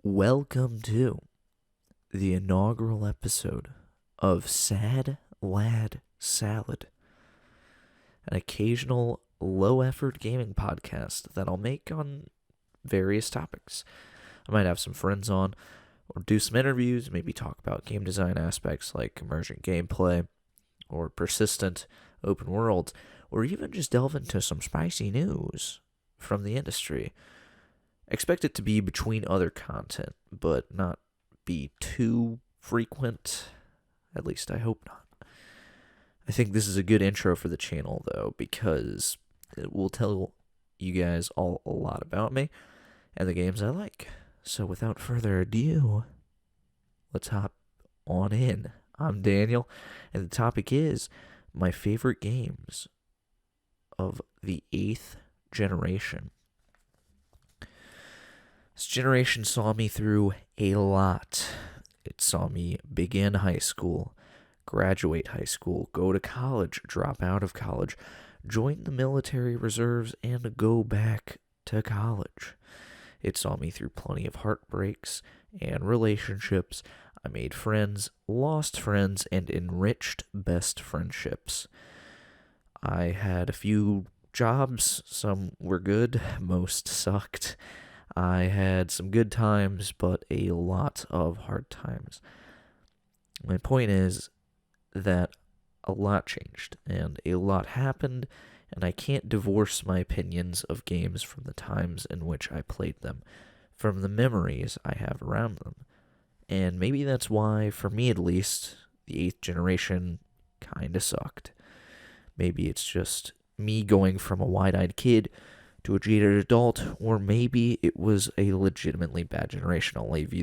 Welcome to the inaugural episode of Sad Lad Salad, an occasional low-effort gaming podcast that I'll make on various topics. I might have some friends on, or do some interviews, maybe talk about game design aspects like emergent gameplay, or persistent open worlds, or even just delve into some spicy news from the industry. Expect it to be between other content, but not be too frequent. At least I hope not. I think this is a good intro for the channel, though, because it will tell you guys all a lot about me and the games I like. So without further ado, let's hop on in. I'm Daniel, and the topic is my favorite games of the 8th generation. This generation saw me through a lot. It saw me begin high school, graduate high school, go to college, drop out of college, join the military reserves, and go back to college. It saw me through plenty of heartbreaks and relationships. I made friends, lost friends, and enriched best friendships. I had a few jobs. Some were good, most sucked. I had some good times, but a lot of hard times. My point is that a lot changed, and a lot happened, and I can't divorce my opinions of games from the times in which I played them, from the memories I have around them. And maybe that's why, for me at least, the 8th generation kinda sucked. Maybe it's just me going from a wide-eyed kid to a jaded adult, or maybe it was a legitimately bad generation. I'll leave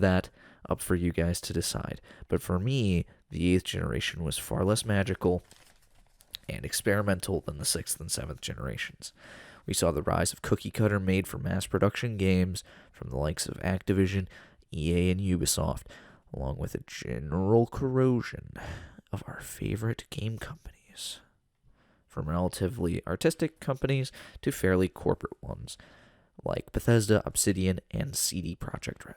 that up for you guys to decide. But for me, the 8th generation was far less magical and experimental than the 6th and 7th generations. We saw the rise of cookie-cutter made for mass production games from the likes of Activision, EA, and Ubisoft, along with a general corrosion of our favorite game companies, from relatively artistic companies to fairly corporate ones, like Bethesda, Obsidian, and CD Projekt Red.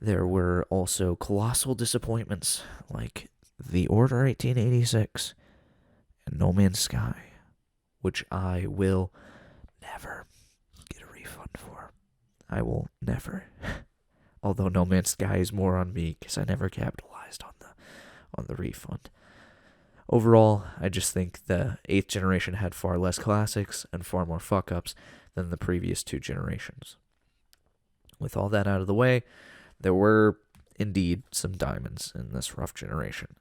There were also colossal disappointments, like The Order 1886 and No Man's Sky, which I will never get a refund for. I will never. Although No Man's Sky is more on me, because I never capitalized on the refund. Overall, I just think the 8th generation had far less classics and far more fuck-ups than the previous 2 generations. With all that out of the way, there were indeed some diamonds in this rough generation.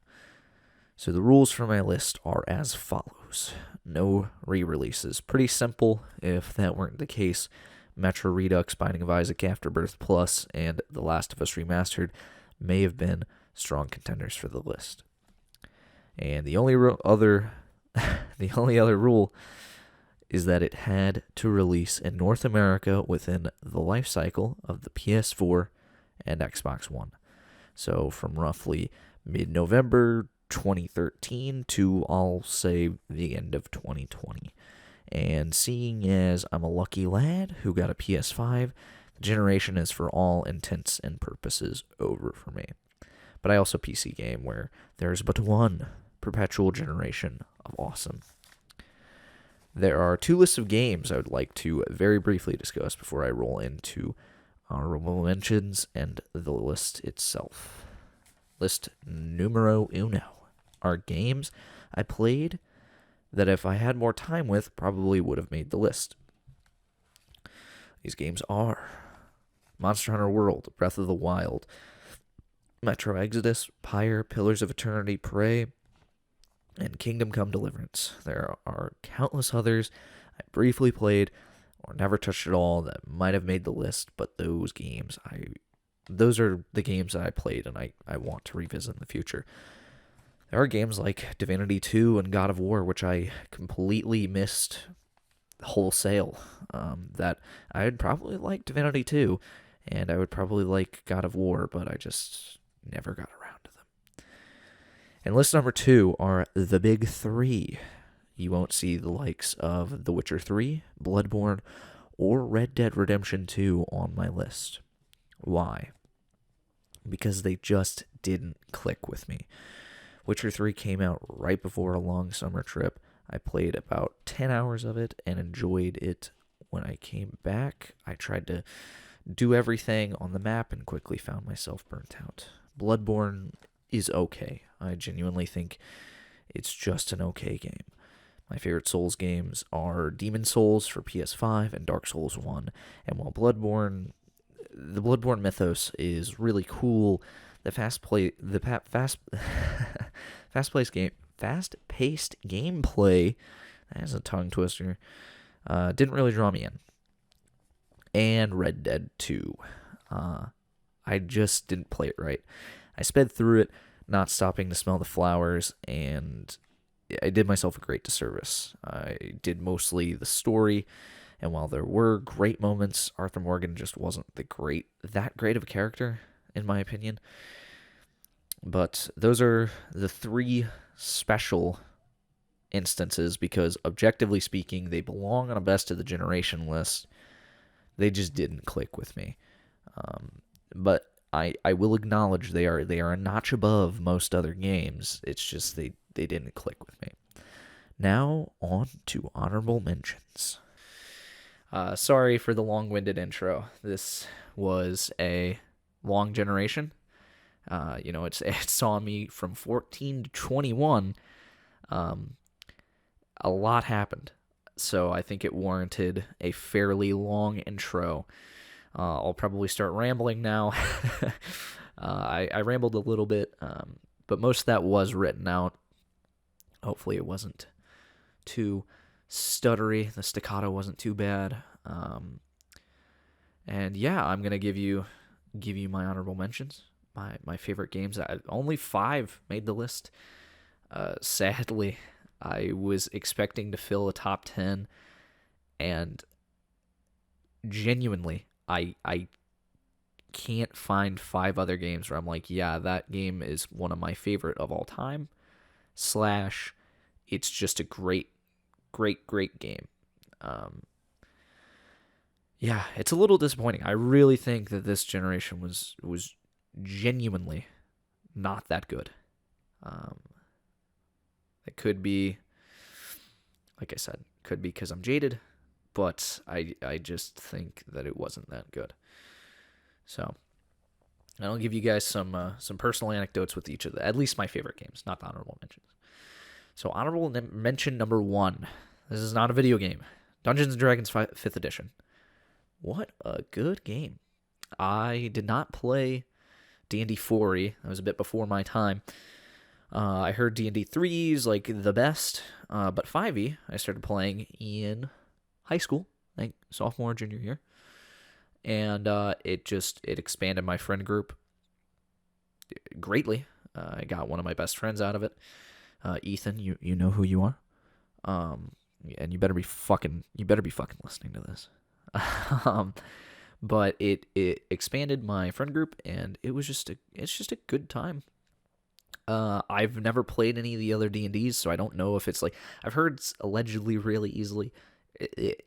So the rules for my list are as follows. No re-releases. Pretty simple. If that weren't the case, Metro Redux, Binding of Isaac Afterbirth Plus, and The Last of Us Remastered may have been strong contenders for the list. And the only other rule is that it had to release in North America within the life cycle of the PS4 and Xbox One. So from roughly mid-November 2013 to, I'll say, the end of 2020. And seeing as I'm a lucky lad who got a PS5, the generation is for all intents and purposes over for me. But I also PC game where there's but one perpetual generation of awesome. There are 2 lists of games I would like to very briefly discuss before I roll into honorable mentions and the list itself. List numero uno are games I played that if I had more time with, probably would have made the list. These games are Monster Hunter World, Breath of the Wild, Metro Exodus, Pyre, Pillars of Eternity, Prey, and Kingdom Come Deliverance. There are countless others I briefly played or never touched at all that might have made the list, but those are the games that I played and I want to revisit in the future. There are games like Divinity 2 and God of War, which I completely missed wholesale, that I would probably like Divinity 2, and I would probably like God of War, but I just never got around to them. And list number 2 are the big 3. You won't see the likes of The Witcher 3, Bloodborne, or Red Dead Redemption 2 on my list. Why? Because they just didn't click with me. Witcher 3 came out right before a long summer trip. I played about 10 hours of it and enjoyed it. When I came back, I tried to do everything on the map and quickly found myself burnt out. Bloodborne is okay. I genuinely think it's just an okay game. My favorite Souls games are Demon Souls for PS5 and Dark Souls 1. And while the Bloodborne mythos is really cool, the fast-paced gameplay, that's a tongue twister, didn't really draw me in. And Red Dead 2. I just didn't play it right. I sped through it, not stopping to smell the flowers, and I did myself a great disservice. I did mostly the story, and while there were great moments, Arthur Morgan just wasn't that great of a character, in my opinion. But those are the three special instances because, objectively speaking, they belong on a best of the generation list. They just didn't click with me. But I will acknowledge they are a notch above most other games. It's just they didn't click with me. Now, on to honorable mentions. Sorry for the long-winded intro. This was a long generation. It saw me from 14 to 21. A lot happened, so I think it warranted a fairly long intro. I'll probably start rambling now. I rambled a little bit, but most of that was written out. Hopefully it wasn't too stuttery. The staccato wasn't too bad. And yeah, I'm gonna give you my honorable mentions. My favorite games. Only 5 made the list. Sadly, I was expecting to fill a top 10, and genuinely, I can't find 5 other games where I'm like, yeah, that game is one of my favorite of all time. / it's just a great game. Yeah, it's a little disappointing. I really think that this generation was genuinely not that good. It could be, like I said, could be because I'm jaded, but I just think that it wasn't that good. So, and I'll give you guys some personal anecdotes with each of at least my favorite games, not the honorable mentions. So, honorable mention number 1. This is not a video game. Dungeons & Dragons 5th Edition. What a good game. I did not play D&D 4e. That was a bit before my time. I heard D&D 3 is like the best, but 5e I started playing in high school, like sophomore, junior year, and it expanded my friend group greatly. I got one of my best friends out of it, Ethan. You know who you are, and you better be fucking listening to this. But it expanded my friend group, and it's just a good time. I've never played any of the other D&Ds, so I don't know if it's like, I've heard it's allegedly really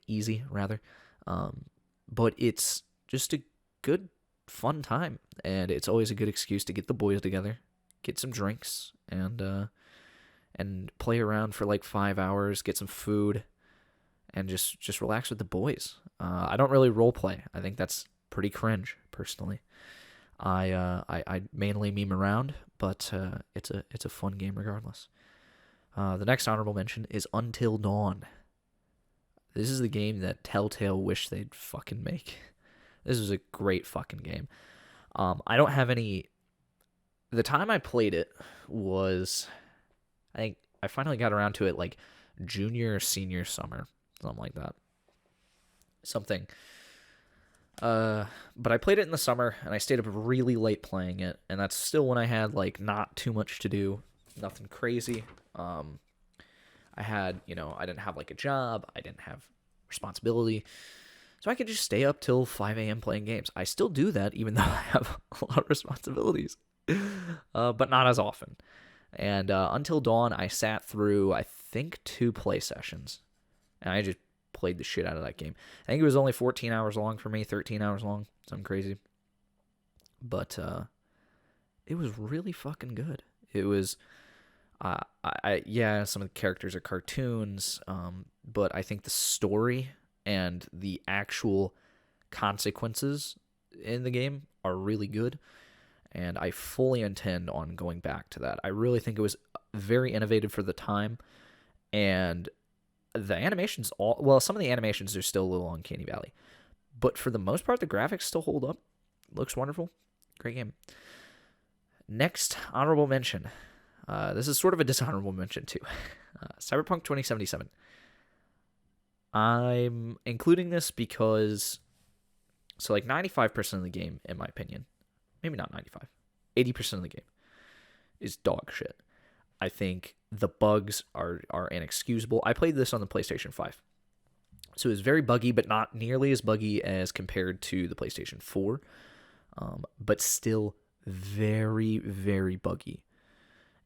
easy rather. But it's just a good, fun time, and it's always a good excuse to get the boys together, get some drinks, and play around for like 5 hours, get some food, and just relax with the boys. I don't really role play. I think that's pretty cringe, personally. I mainly meme around, but it's a fun game regardless. The next honorable mention is Until Dawn. This is the game that Telltale wish they'd fucking make. This is a great fucking game. I don't have any. The time I played it was, I think I finally got around to it like junior or senior summer, something like that. But I played it in the summer, and I stayed up really late playing it, and that's still when I had, like, not too much to do, nothing crazy. I didn't have, like, a job, I didn't have responsibility, so I could just stay up till 5 a.m. playing games. I still do that, even though I have a lot of responsibilities, but not as often. And Until Dawn, I sat through, I think, 2 play sessions, and I just played the shit out of that game. I think it was only 14 hours long for me, 13 hours long, something crazy. But it was really fucking good. It was, yeah, some of the characters are cartoons, but I think the story and the actual consequences in the game are really good. And I fully intend on going back to that. I really think it was very innovative for the time. And the animations, some of the animations are still a little uncanny valley. But for the most part, the graphics still hold up. Looks wonderful. Great game. Next, honorable mention. This is sort of a dishonorable mention, too. Cyberpunk 2077. I'm including this because, 95% of the game, in my opinion, maybe not 95, 80% of the game is dog shit. I think the bugs are inexcusable. I played this on the PlayStation 5. So it was very buggy, but not nearly as buggy as compared to the PlayStation 4. But still very, very buggy.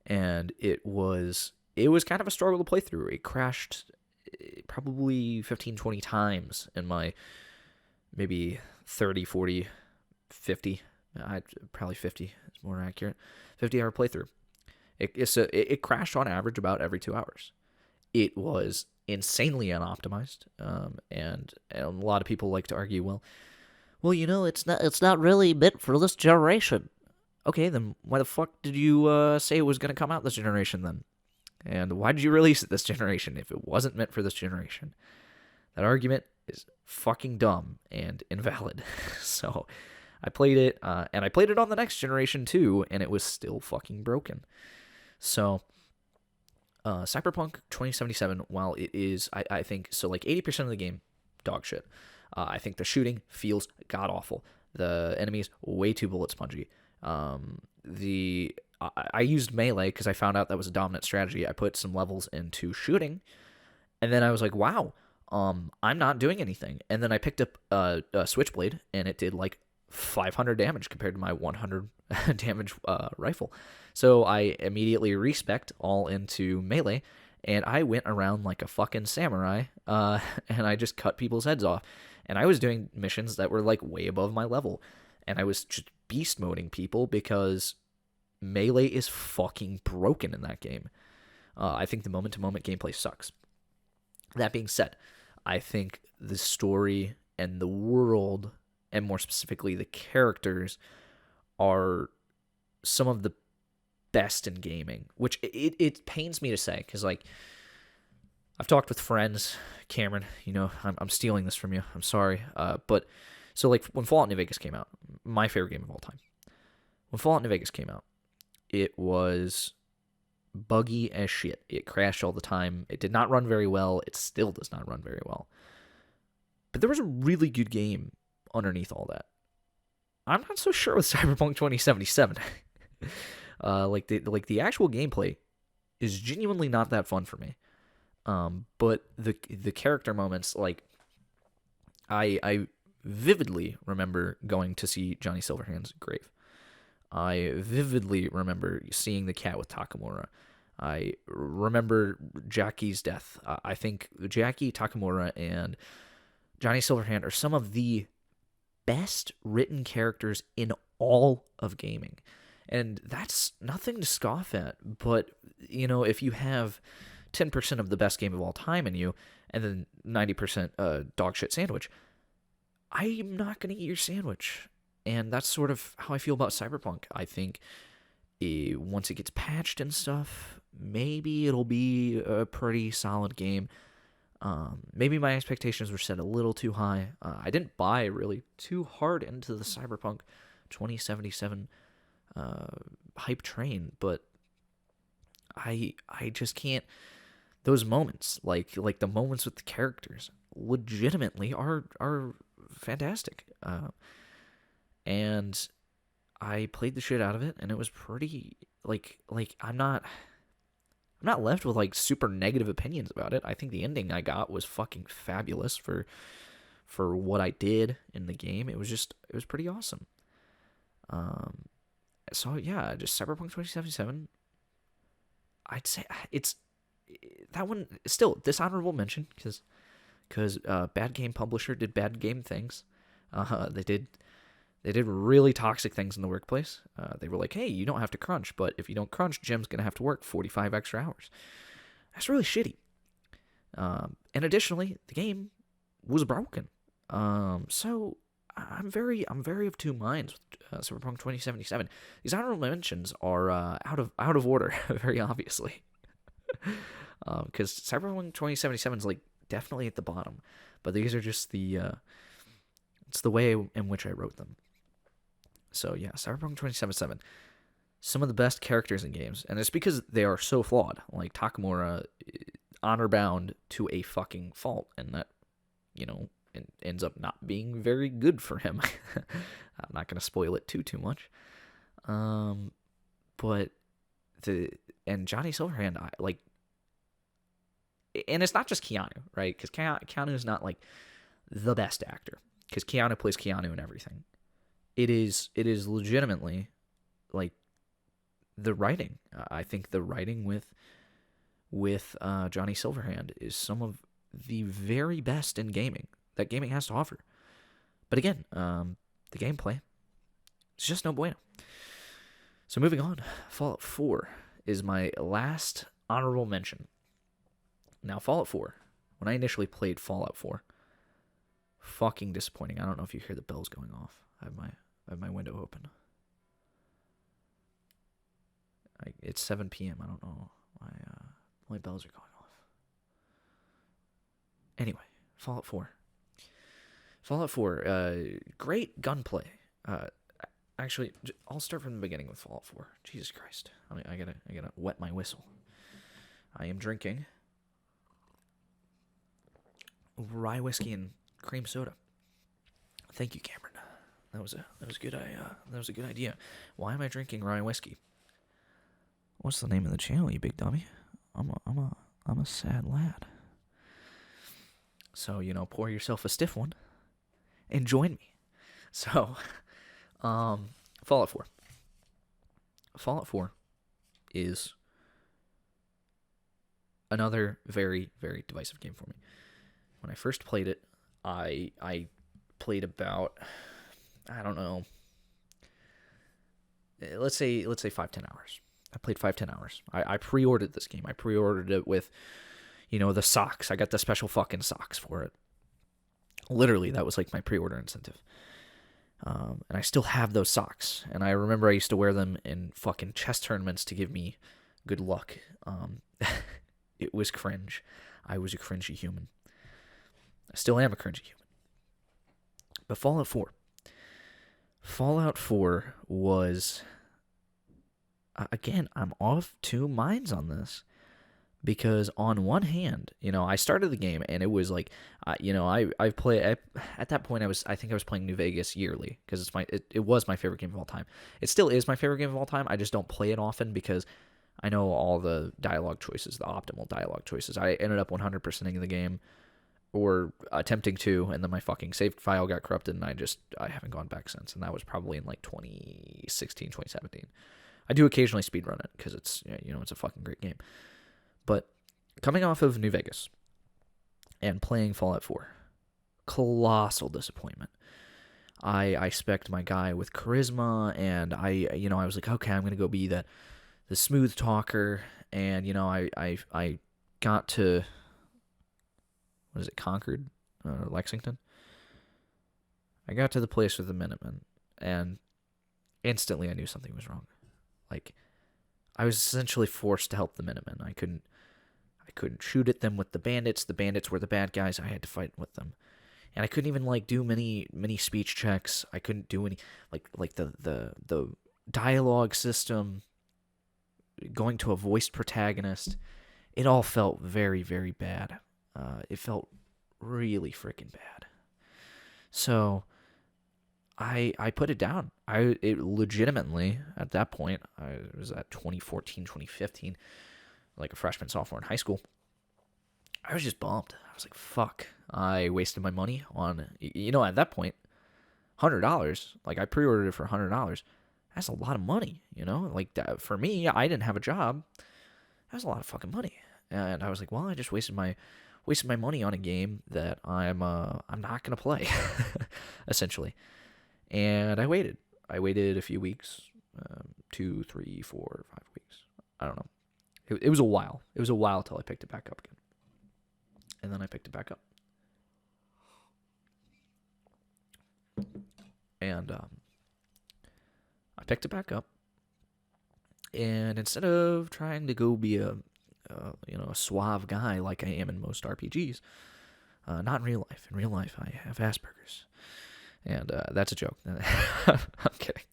And it was kind of a struggle to play through. It crashed probably 15, 20 times in my maybe 30, 40, 50. Probably 50 is more accurate. 50-hour playthrough. It crashed on average about every 2 hours. It was insanely unoptimized, and a lot of people like to argue, well, it's not really meant for this generation. Okay, then why the fuck did you say it was going to come out this generation then? And why did you release it this generation if it wasn't meant for this generation? That argument is fucking dumb and invalid. So I played it, and I played it on the next generation too, and it was still fucking broken. So, Cyberpunk 2077, while it is, I think, 80% of the game, dog shit. I think the shooting feels god-awful. The enemies, way too bullet spongy. I used melee because I found out that was a dominant strategy. I put some levels into shooting, and then I was like, wow, I'm not doing anything. And then I picked up a switchblade, and it did 500 damage compared to my 100 damage rifle. So I immediately respec'd all into melee, and I went around like a fucking samurai, and I just cut people's heads off. And I was doing missions that were way above my level, and I was just beast moding people because melee is fucking broken in that game. I think the moment-to-moment gameplay sucks. That being said, I think the story and the world, and more specifically the characters, are some of the best in gaming, which it pains me to say, because I've talked with friends. Cameron, I'm stealing this from you, I'm sorry, but so when Fallout New Vegas came out, my favorite game of all time, when Fallout New Vegas came out, it was buggy as shit. It crashed all the time. It did not run very well. It still does not run very well, but there was a really good game underneath all that. I'm not so sure with Cyberpunk 2077. The actual gameplay is genuinely not that fun for me. But the character moments, I vividly remember going to see Johnny Silverhand's grave. I vividly remember seeing the cat with Takamura. I remember Jackie's death. I think Jackie, Takamura, and Johnny Silverhand are some of the best written characters in all of gaming. And that's nothing to scoff at. But, if you have 10% of the best game of all time in you, and then 90% dog shit sandwich, I'm not going to eat your sandwich. And that's sort of how I feel about Cyberpunk. I think once it gets patched and stuff, maybe it'll be a pretty solid game. Maybe my expectations were set a little too high. I didn't buy really too hard into the Cyberpunk 2077 hype train, but I just can't. Those moments, like the moments with the characters, legitimately are fantastic. And I played the shit out of it, and it was pretty I'm not left with super negative opinions about it. I think the ending I got was fucking fabulous for what I did in the game. It was pretty awesome. So yeah, just Cyberpunk 2077. I'd say it's that one still dishonorable mention because because Bad Game Publisher did bad game things. They did really toxic things in the workplace. They were like, hey, you don't have to crunch, but if you don't crunch, Jim's going to have to work 45 extra hours. That's really shitty. And additionally, the game was broken. So I'm very of two minds with Cyberpunk 2077. These honorable mentions are out of order, very obviously. Because Cyberpunk 2077 is like definitely at the bottom, but these are just it's the way in which I wrote them. So yeah, Cyberpunk 2077, some of the best characters in games, and it's because they are so flawed. Like Takamura, honor bound to a fucking fault, and that, it ends up not being very good for him. I'm not gonna spoil it too much. But Johnny Silverhand, and it's not just Keanu, right? Because Keanu is not like the best actor, because Keanu plays Keanu in everything. It is legitimately like the writing. I think the writing with Johnny Silverhand is some of the very best in gaming that gaming has to offer. But again, the gameplay, it's just no bueno. So moving on, Fallout 4 is my last honorable mention. Now, Fallout 4, when I initially played Fallout 4, fucking disappointing. I don't know if you hear the bells going off. I have my window open. It's 7 p.m. I don't know why my bells are going off. Anyway, Fallout 4. Fallout 4, great gunplay. Actually, I'll start from the beginning with Fallout 4. Jesus Christ. I gotta wet my whistle. I am drinking rye whiskey and cream soda. Thank you, Cameron. That was good. That was a good idea. Why am I drinking rye whiskey? What's the name of the channel, you big dummy? I'm a sad lad. So, pour yourself a stiff one and join me. So, Fallout 4. Fallout 4 is another very, very divisive game for me. When I first played it, I played about, I don't know, let's say 5-10 hours. I played 5-10 hours. I pre-ordered this game. I pre-ordered it with, the socks. I got the special fucking socks for it. Literally, that was like my pre-order incentive. And I still have those socks. And I remember I used to wear them in fucking chess tournaments to give me good luck. It was cringe. I was a cringy human. I still am a cringy human. But Fallout 4. Fallout 4 was... Again, I'm of two minds on this. Because on one hand, I started the game and it was like, at that point I think I was playing New Vegas yearly because it was my favorite game of all time. It still is my favorite game of all time. I just don't play it often because I know all the dialogue choices, the optimal dialogue choices. I ended up 100%ing the game or attempting to, and then my fucking saved file got corrupted and I haven't gone back since. And that was probably in like 2016, 2017. I do occasionally speedrun it because it's, it's a fucking great game. But coming off of New Vegas and playing Fallout 4, colossal disappointment. I spec'd my guy with charisma, and I was like, okay, I'm gonna go be the smooth talker, and I got to, what is it, Concord, Lexington. I got to the place with the Minutemen, and instantly I knew something was wrong. Like, I was essentially forced to help the Minutemen. I couldn't shoot at them with the bandits. The bandits were the bad guys. I had to fight with them. And I couldn't even do many speech checks. I couldn't do any like the dialogue system, going to a voiced protagonist. It all felt very, very bad. It felt really freaking bad. So I put it down. It legitimately, at that point, I was at 2014, 2015, like a freshman, sophomore in high school. I was just bummed. I was like, fuck. I wasted my money on, at that point, $100. Like, I pre-ordered it for $100. That's a lot of money, Like, that, for me, I didn't have a job. That was a lot of fucking money. And I was like, well, I just wasted my wasted my money on a game that I'm not gonna play, essentially. And I waited. I waited a few weeks, 2, 3, 4, 5 weeks. I don't know. It was a while. It was a while till I picked it back up again. And then I picked it back up. And I picked it back up. And instead of trying to go be a suave guy like I am in most RPGs, not in real life. In real life, I have Asperger's. And that's a joke. I'm kidding.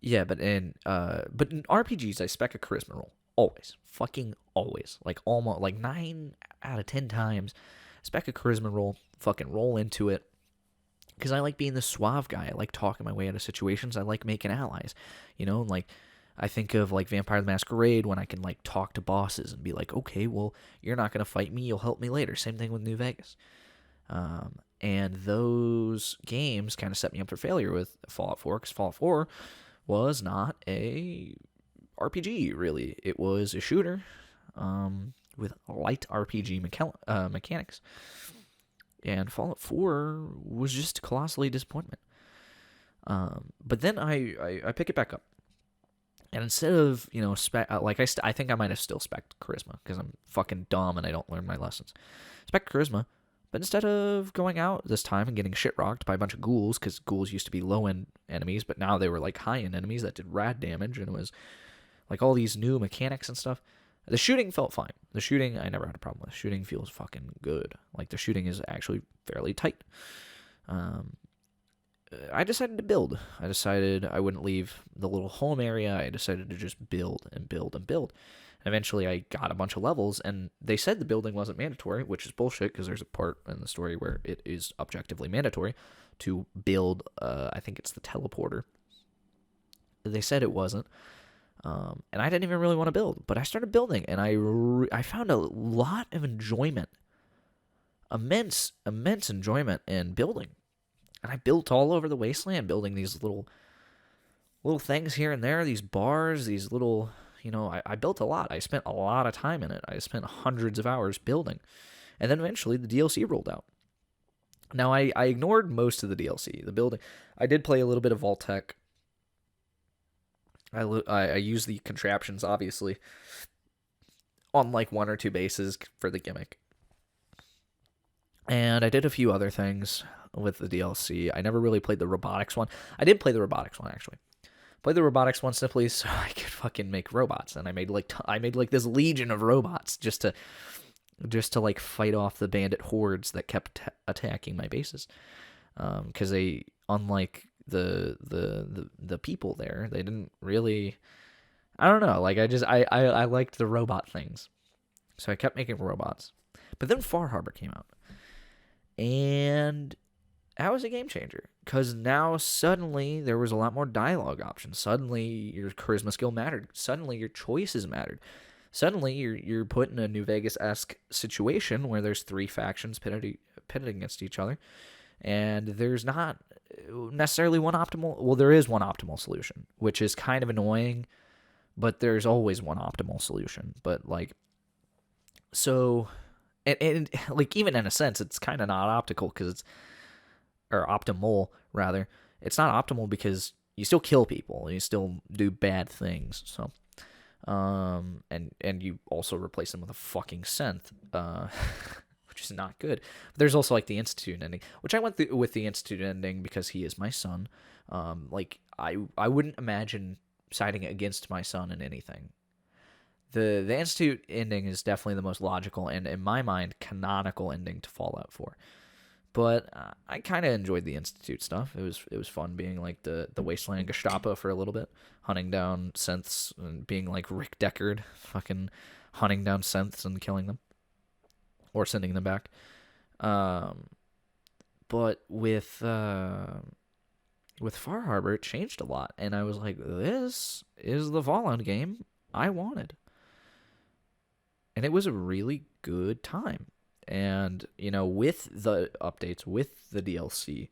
Yeah, but in RPGs, I spec a charisma roll. Always. Fucking always. Like, almost, like 9 out of 10 times, spec a charisma roll, fucking roll into it. Because I like being the suave guy. I like talking my way out of situations. I like making allies. Like, I think of, like, Vampire the Masquerade when I can, like, talk to bosses and be like, okay, well, you're not going to fight me. You'll help me later. Same thing with New Vegas. And those games kind of set me up for failure with Fallout 4, because Fallout 4 was not a RPG, really. It was a shooter with light RPG mechanics. And Fallout 4 was just colossally disappointment. But then I pick it back up. And instead of, I think I might have still spec'd charisma, because I'm fucking dumb and I don't learn my lessons. Spec charisma. But instead of going out this time and getting shit-rocked by a bunch of ghouls, because ghouls used to be low-end enemies, but now they were, like, high-end enemies that did rad damage, and it was, like, all these new mechanics and stuff. The shooting felt fine. The shooting, I never had a problem with. Shooting feels fucking good. Like, the shooting is actually fairly tight. I decided to build. I decided I wouldn't leave the little home area. I decided to just build and build and build. Eventually, I got a bunch of levels, and they said the building wasn't mandatory, which is bullshit, because there's a part in the story where it is objectively mandatory to build, I think it's the teleporter. They said it wasn't, and I didn't even really want to build, but I started building, and I found a lot of enjoyment, immense enjoyment in building. And I built all over the wasteland, building these little things here and there, these bars, these little... I built a lot. I spent a lot of time in it. I spent hundreds of hours building. And then eventually the DLC rolled out. Now, I ignored most of the DLC. The building. I did play a little bit of Vault-Tec. I used the contraptions, obviously, on like 1 or 2 bases for the gimmick. And I did a few other things with the DLC. I never really played the robotics one. I did play the robotics one, actually. Played the robotics one simply so I could fucking make robots, and I made like this legion of robots just to like fight off the bandit hordes that kept attacking my bases. Because they, unlike the people there, they didn't really, I don't know, like I liked the robot things, so I kept making robots. But then Far Harbor came out, and that was a game changer, because now suddenly there was a lot more dialogue options. Suddenly your charisma skill mattered. Suddenly your choices mattered. Suddenly you're put in a New Vegas-esque situation where there's 3 factions pitted against each other, and there's not necessarily one optimal... Well, there is one optimal solution, which is kind of annoying, but there's always one optimal solution. But, like... So... And like, even in a sense, it's kind of not optical, because it's... Or optimal, rather. It's not optimal because you still kill people, and you still do bad things, so... And you also replace them with a fucking synth, which is not good. But there's also like the Institute ending, which I went with the Institute ending because he is my son. Like I wouldn't imagine siding against my son in anything. The Institute ending is definitely the most logical and, in my mind, canonical ending to Fallout 4. But I kind of enjoyed the Institute stuff. It was fun being like the Wasteland Gestapo for a little bit, hunting down synths and being like Rick Deckard, fucking hunting down synths and killing them, or sending them back. But with Far Harbor, it changed a lot, and I was like, this is the Fallout game I wanted, and it was a really good time. And, you know, with the updates, with the DLC,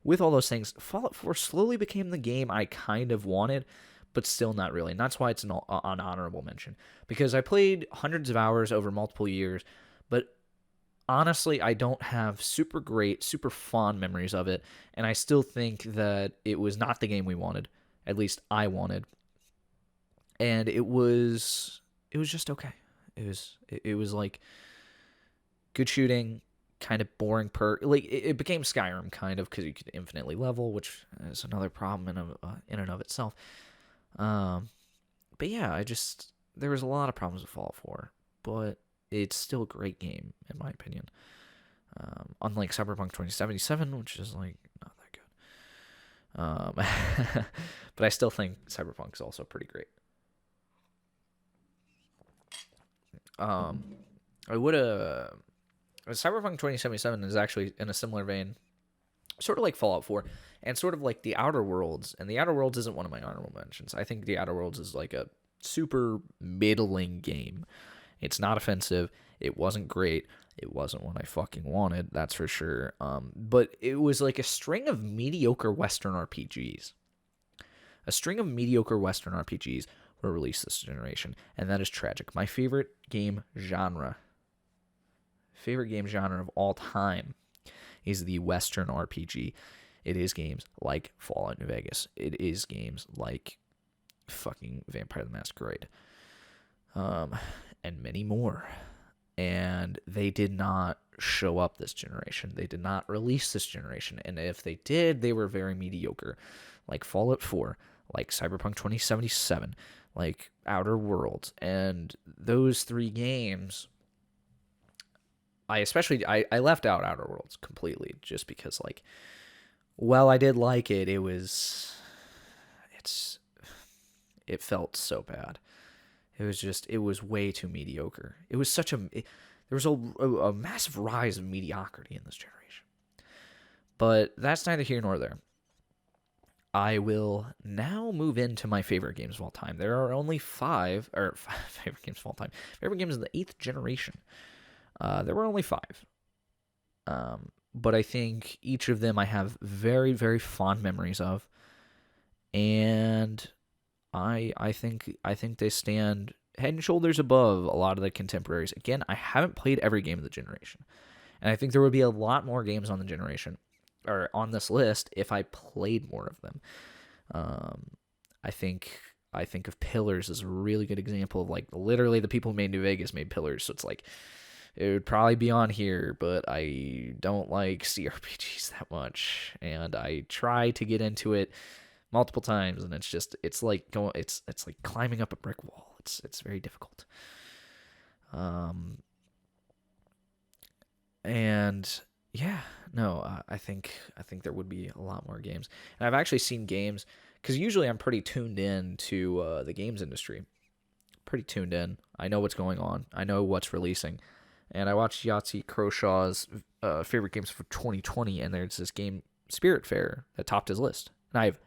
with all those things, Fallout 4 slowly became the game I kind of wanted, but still not really. And that's why it's an honorable mention. Because I played hundreds of hours over multiple years, honestly, I don't have super great, super fond memories of it, and I still think that it was not the game we wanted. At least I wanted, and it was just okay. It was like good shooting, kind of boring like it became Skyrim kind of because you could infinitely level, which is another problem in and of itself. Um, but yeah, there was a lot of problems with Fallout 4, but it's still a great game in my opinion. Unlike Cyberpunk 2077, which is like not that good. But I still think Cyberpunk is also pretty great. Um, I would have Cyberpunk 2077 is actually in a similar vein, sort of like Fallout 4, and sort of like The Outer Worlds. And The Outer Worlds isn't one of my honorable mentions. I think The Outer Worlds is like a super middling game. It's not offensive. It wasn't great. It wasn't what I fucking wanted, that's for sure. But it was like a string of mediocre Western RPGs. A string of mediocre Western RPGs were released this generation, and that is tragic. My favorite game genre of all time is the Western RPG. It is games like Fallout New Vegas. It is games like fucking Vampire the Masquerade. And many more. And they did not show up this generation. They did not release this generation. And if they did, they were very mediocre. Like Fallout 4, like Cyberpunk 2077, like Outer Worlds. And those three games, I left out Outer Worlds completely just because, like, while I did like it, it felt so bad. It was way too mediocre. It was there was a massive rise of mediocrity in this generation. But that's neither here nor there. I will now move into my favorite games of all time. There are only five favorite games of all time. Favorite games in the 8th generation. There were only five. But I think each of them I have very, very fond memories of. And I think they stand head and shoulders above a lot of the contemporaries. Again, I haven't played every game of the generation, and I think there would be a lot more games on the generation or on this list if I played more of them. I think of Pillars as a really good example of, like, literally the people who made New Vegas made Pillars, so it's like it would probably be on here, but I don't like CRPGs that much, and I try to get into it multiple times, and it's like climbing up a brick wall. It's very difficult. And yeah, no, I think there would be a lot more games, and I've actually seen games because usually I'm pretty tuned in to the games industry. Pretty tuned in. I know what's going on. I know what's releasing, and I watched Yahtzee Crowshaw's favorite games for 2020, and there's this game Spiritfarer that topped his list, and I've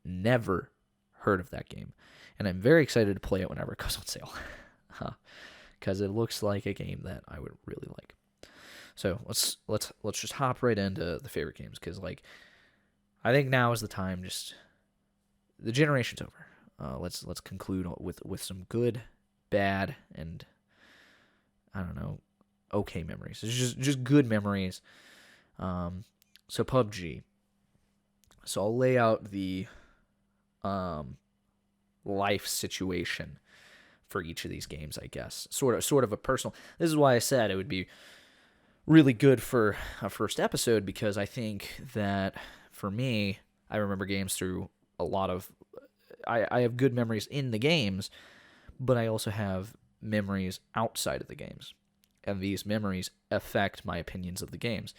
never heard of that game, and I'm very excited to play it whenever it goes on sale, because it looks like a game that I would really like. So let's just hop right into the favorite games, because, like, I think now is the time. Just the generation's over. Let's conclude with some good, bad, and I don't know, okay memories. It's just good memories. So PUBG. So I'll lay out the life situation for each of these games, I guess. Sort of a personal. This is why I said it would be really good for a first episode, because I think that for me, I remember games through a lot of. I have good memories in the games, but I also have memories outside of the games, and these memories affect my opinions of the games.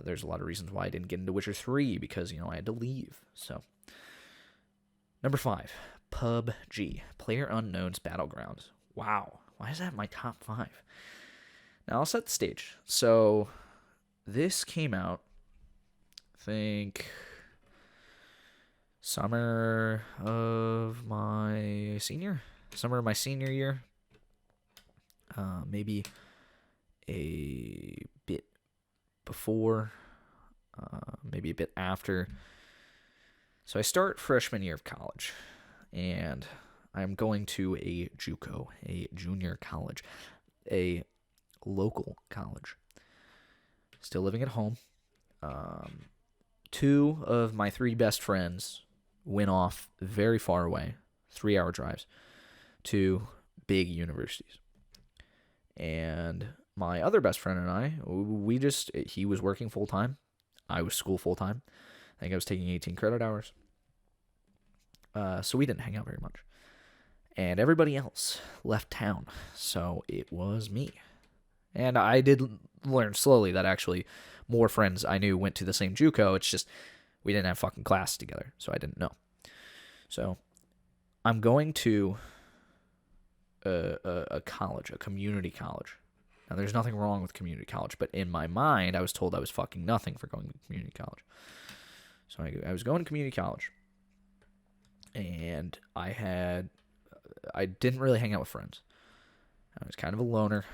There's a lot of reasons why I didn't get into Witcher 3, because, I had to leave. So, number 5, PUBG, PlayerUnknown's Battlegrounds. Wow, why is that my top 5? Now, I'll set the stage. So, this came out, I think, summer of my senior year. Maybe a bit before, maybe a bit after. So I start freshman year of college, and I'm going to a JUCO, a junior college, a local college. Still living at home. Two of my three best friends went off very far away, 3-hour drives, to big universities. And my other best friend and I, he was working full time. I was school full time. I think I was taking 18 credit hours. So we didn't hang out very much. And everybody else left town. So it was me. And I did learn slowly that actually more friends I knew went to the same JUCO. It's just we didn't have fucking class together, so I didn't know. So I'm going to a college, a community college. Now, there's nothing wrong with community college, but in my mind, I was told I was fucking nothing for going to community college. So I was going to community college, and I didn't really hang out with friends. I was kind of a loner,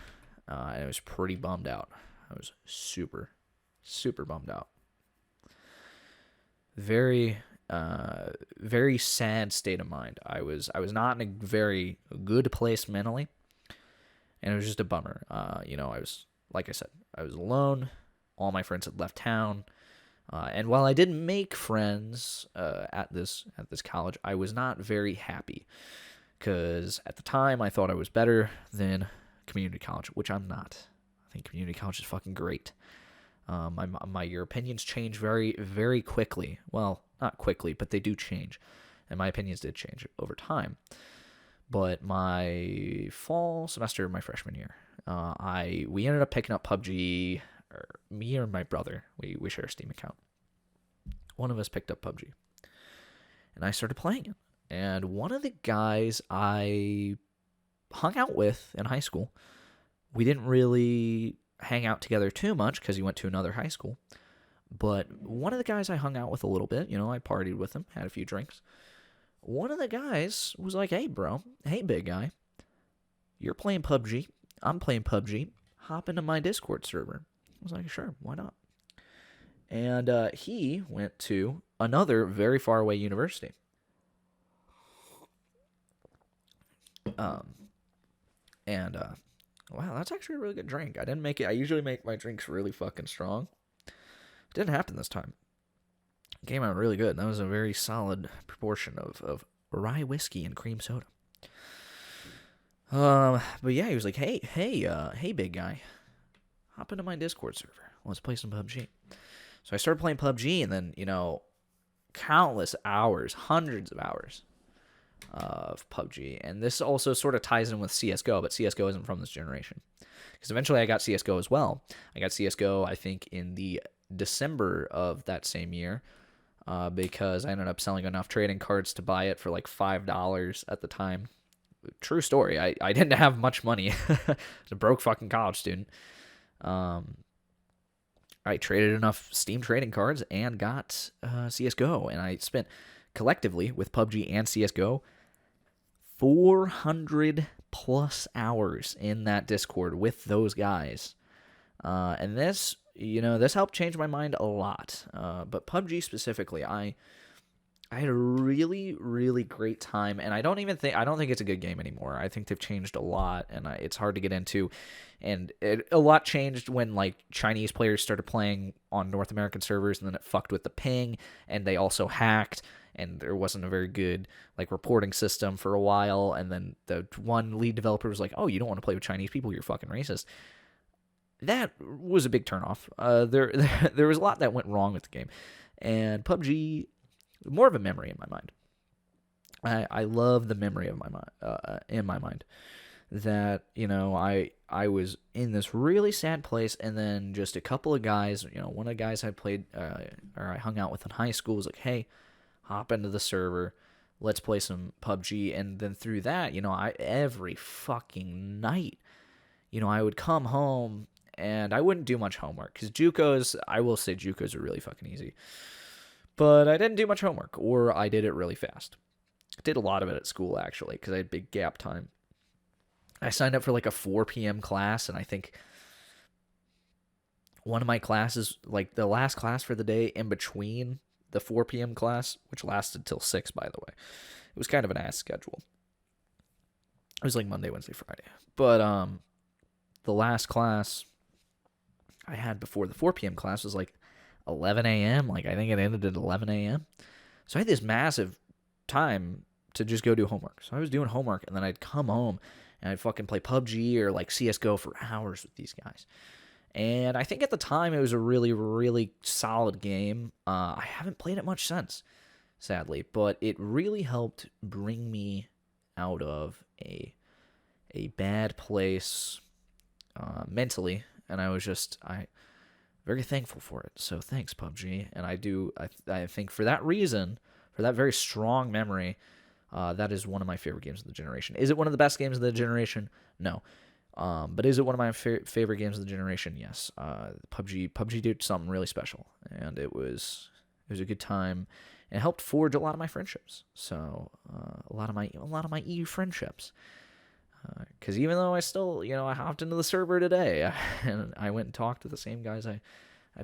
and I was pretty bummed out. I was super, super bummed out. Very, very sad state of mind. I was not in a very good place mentally, and it was just a bummer. I was, like I said, I was alone. All my friends had left town, and while I didn't make friends at this college, I was not very happy because at the time I thought I was better than community college, which I'm not. I think community college is fucking great. Your opinions change very, very quickly. Well, not quickly, but they do change. And my opinions did change over time. But my fall semester of my freshman year, we ended up picking up PUBG, or me or my brother. We share a Steam account. One of us picked up PUBG. And I started playing it. And one of the guys I hung out with in high school, we didn't really hang out together too much because he went to another high school. But one of the guys I hung out with a little bit, I partied with him, had a few drinks. One of the guys was like, "Hey, bro. Hey, big guy. You're playing PUBG. I'm playing PUBG. Hop into my Discord server." I was like, "Sure, why not?" And he went to another very far away university. Wow, that's actually a really good drink. I didn't make it. I usually make my drinks really fucking strong. It didn't happen this time. It came out really good. That was a very solid proportion of rye whiskey and cream soda. But yeah, he was like, hey, big guy, hop into my Discord server. Let's play some PUBG. So I started playing PUBG, and then, countless hours, hundreds of hours of PUBG. And this also sort of ties in with CSGO, but CSGO isn't from this generation. Because eventually I got CSGO as well. I got CSGO, I think, in the December of that same year, because I ended up selling enough trading cards to buy it for like $5 at the time. True story. I didn't have much money. I was a broke fucking college student. I traded enough Steam trading cards and got CSGO. And I spent collectively with PUBG and CSGO 400 plus hours in that Discord with those guys. And this helped change my mind a lot. But PUBG specifically, I had a really, really great time, and I don't think it's a good game anymore. I think they've changed a lot, and it's hard to get into. And a lot changed when like Chinese players started playing on North American servers, and then it fucked with the ping, and they also hacked, and there wasn't a very good like reporting system for a while. And then the one lead developer was like, "Oh, you don't want to play with Chinese people? You're fucking racist." That was a big turnoff. There was a lot that went wrong with the game, and PUBG, more of a memory in my mind. I love the memory of my mind in my mind that I was in this really sad place, and then just a couple of guys, one of the guys I played or I hung out with in high school was like, "Hey, hop into the server, let's play some PUBG." And then through that, every fucking night, I would come home. And I wouldn't do much homework because I will say JUCOs are really fucking easy. But I didn't do much homework, or I did it really fast. I did a lot of it at school, actually, because I had big gap time. I signed up for like a 4 p.m. class, and I think one of my classes, like the last class for the day in between the 4 p.m. class, which lasted till 6, by the way. It was kind of an ass schedule. It was like Monday, Wednesday, Friday. But, the last class I had before the 4 p.m. class was like 11 a.m. Like, I think it ended at 11 a.m. So I had this massive time to just go do homework. So I was doing homework, and then I'd come home, and I'd fucking play PUBG or like CSGO for hours with these guys. And I think at the time it was a really, really solid game. I haven't played it much since, sadly, but it really helped bring me out of a bad place mentally, and I was just very thankful for it. So thanks, PUBG. And I think for that reason, for that very strong memory, that is one of my favorite games of the generation. Is it one of the best games of the generation? No. But is it one of my favorite games of the generation? Yes. PUBG did something really special, and it was a good time, and it helped forge a lot of my friendships. So a lot of my EU friendships. Because even though I still, I hopped into the server today, and I went and talked to the same guys I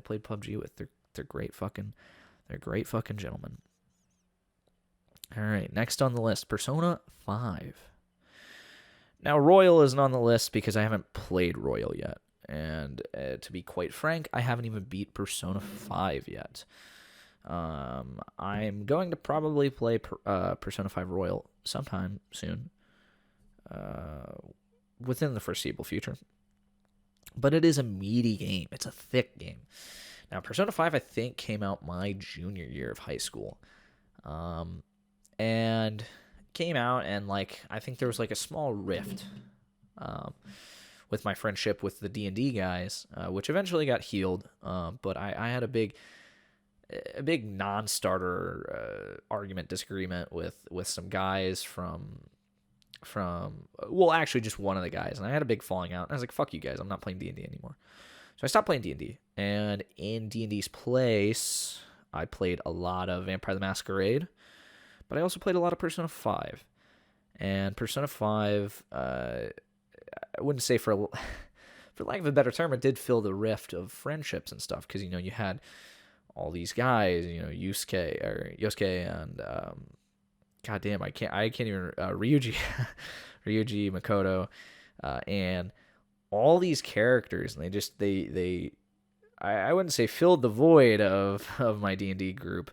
played PUBG with. They're great fucking gentlemen. All right, next on the list, Persona 5. Now, Royal isn't on the list because I haven't played Royal yet. And to be quite frank, I haven't even beat Persona 5 yet. I'm going to probably play Persona 5 Royal sometime soon. Within the foreseeable future. But it is a meaty game. It's a thick game. Now, Persona 5, I think, came out my junior year of high school. And came out, and, like, I think there was, like, a small rift with my friendship with the D&D guys, which eventually got healed. But I had a big non-starter disagreement with some guys from actually just one of the guys, and I had a big falling out, and I was like, fuck you guys, I'm not playing D&D anymore. So I stopped playing D&D, and in D&D's place, I played a lot of Vampire the Masquerade, but I also played a lot of Persona 5, and Persona 5, I wouldn't say for lack of a better term, it did fill the rift of friendships and stuff, because, you had all these guys, Yosuke and, God damn, I can't even Ryuji Makoto, and all these characters, and I wouldn't say filled the void of my D&D group,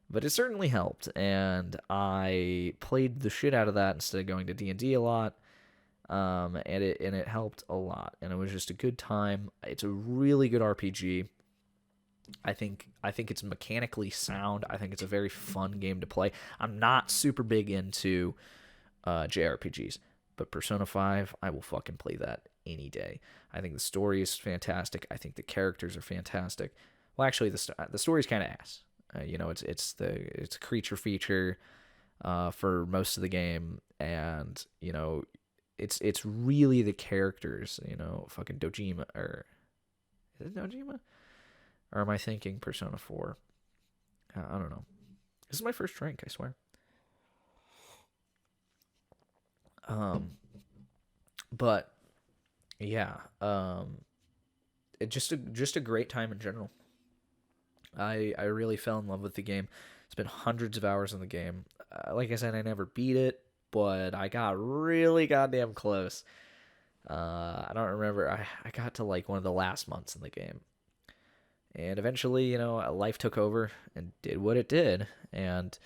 but it certainly helped, and I played the shit out of that instead of going to D&D a lot, and it helped a lot, and it was just a good time. It's a really good RPG. I think it's mechanically sound. I think it's a very fun game to play. I'm not super big into JRPGs, but Persona 5, I will fucking play that any day. I think the story is fantastic. I think the characters are fantastic. Well, actually, the story's kind of ass. It's a creature feature for most of the game, and it's really the characters. Fucking Dojima, or is it Dojima? Or am I thinking Persona 4? I don't know. This is my first drink, I swear. But yeah, just a great time in general. I really fell in love with the game. It's been hundreds of hours in the game. Like I said, I never beat it, but I got really goddamn close. I don't remember. I got to like one of the last months in the game. And eventually, life took over and did what it did, and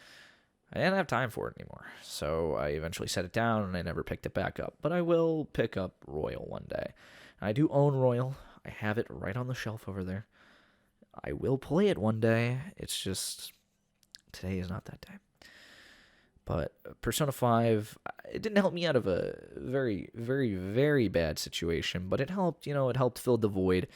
I didn't have time for it anymore. So I eventually set it down, and I never picked it back up. But I will pick up Royal one day. I do own Royal. I have it right on the shelf over there. I will play it one day. It's just, today is not that day. But Persona 5, it didn't help me out of a very, very, very bad situation, but it helped, it helped fill the void.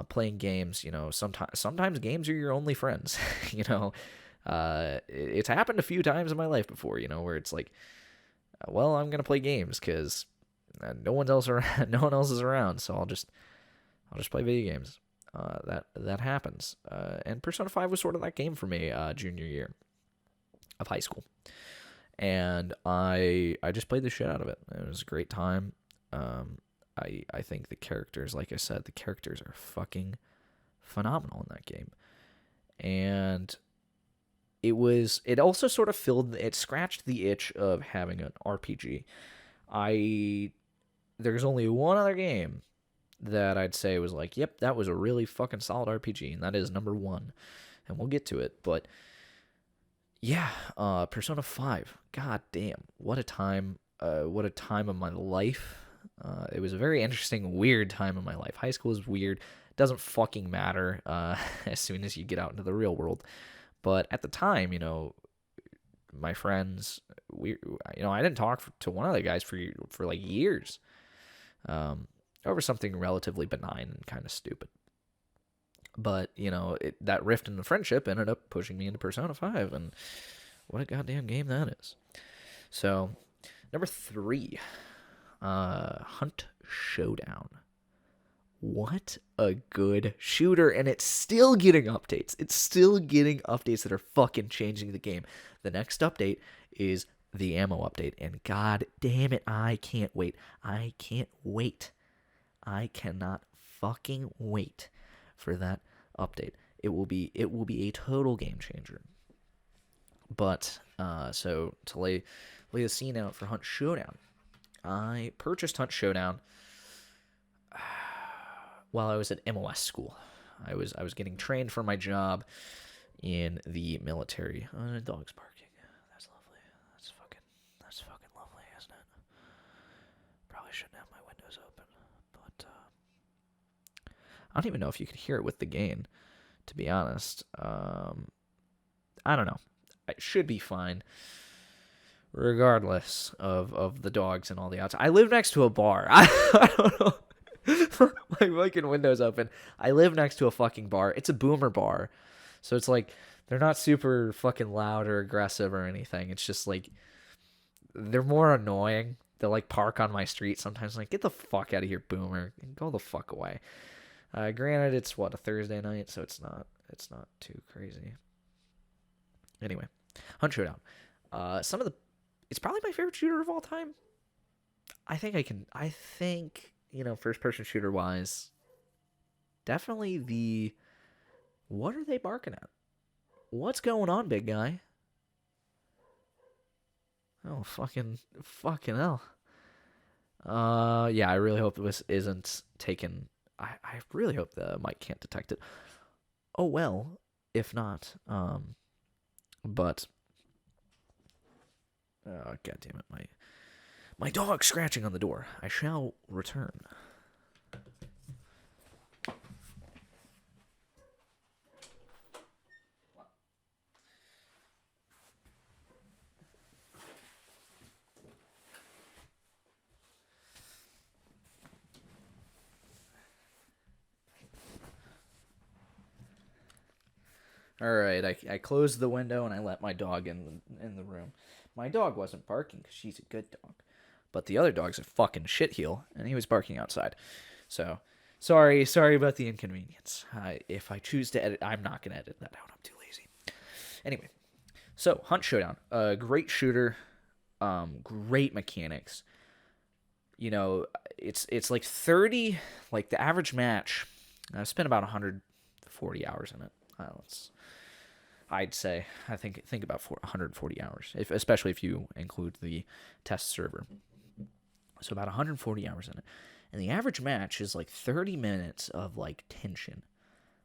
Playing games, sometimes games are your only friends. It's happened a few times in my life before, where it's like, well, I'm gonna play games because no one else is around, so I'll just play video games. That happens. And Persona 5 was sort of that game for me, junior year of high school, and I just played the shit out of it. It was a great time. I think the characters, like I said, the characters are fucking phenomenal in that game. And it also sort of scratched the itch of having an RPG. there's only one other game that I'd say was like, yep, that was a really fucking solid RPG, and that is number one. And we'll get to it. But yeah, Persona 5. God damn. What a time. What a time of my life. It was a very interesting, weird time of my life. High school is weird. Doesn't fucking matter as soon as you get out into the real world. But at the time, my friends, I didn't talk to one of the guys for like years, over something relatively benign and kind of stupid. But that rift in the friendship ended up pushing me into Persona 5, and what a goddamn game that is. So, number 3, Hunt Showdown. What a good shooter, and it's still getting updates. It's still getting updates that are fucking changing the game. The next update is the ammo update, and god damn it, I can't wait. I can't wait. I cannot fucking wait for that update. It will be a total game changer. But so to lay the scene out for Hunt Showdown, I purchased Hunt Showdown while I was at MOS school. I was getting trained for my job in the military. Oh, the dog's barking. That's lovely. That's fucking lovely, isn't it? Probably shouldn't have my windows open, but I don't even know if you could hear it with the gain, to be honest. I don't know. It should be fine, regardless of the dogs and all the outside. I live next to a bar. I don't know. My fucking window's open. I live next to a fucking bar. It's a boomer bar. So it's like, they're not super fucking loud or aggressive or anything. It's just like, they're more annoying. They'll like park on my street sometimes. Like, get the fuck out of here, boomer. Go the fuck away. Granted, it's a Thursday night, so it's not too crazy. Anyway, Hunt Showdown. It's probably my favorite shooter of all time. I think, first-person shooter-wise, definitely what are they barking at? What's going on, big guy? Oh, fucking hell. Yeah, I really hope this isn't taken. I really hope the mic can't detect it. Oh, well, if not, but, oh, God damn it, my dog scratching on the door. I shall return. All right, I closed the window and I let my dog in the room. My dog wasn't barking because she's a good dog, but the other dog's a fucking shitheel, and he was barking outside. So, sorry about the inconvenience. If I choose to edit, I'm not gonna edit that out. I'm too lazy. Anyway, so Hunt Showdown, great shooter, great mechanics. It's like 30, like the average match. I've spent about 140 hours in it. I'd say, I think about 140 hours, especially if you include the test server. So about 140 hours in it. And the average match is like 30 minutes of like tension.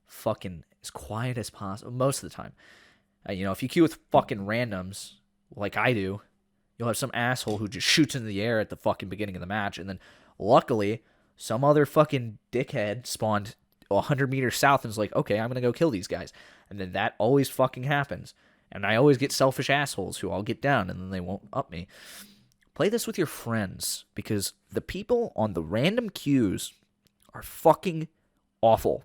Fucking as quiet as possible most of the time. If you queue with fucking randoms, like I do, you'll have some asshole who just shoots into the air at the fucking beginning of the match. And then luckily, some other fucking dickhead spawned 100 meters south and is like, okay, I'm going to go kill these guys. And then that always fucking happens. And I always get selfish assholes who I'll get down and then they won't up me. Play this with your friends, because the people on the random queues are fucking awful.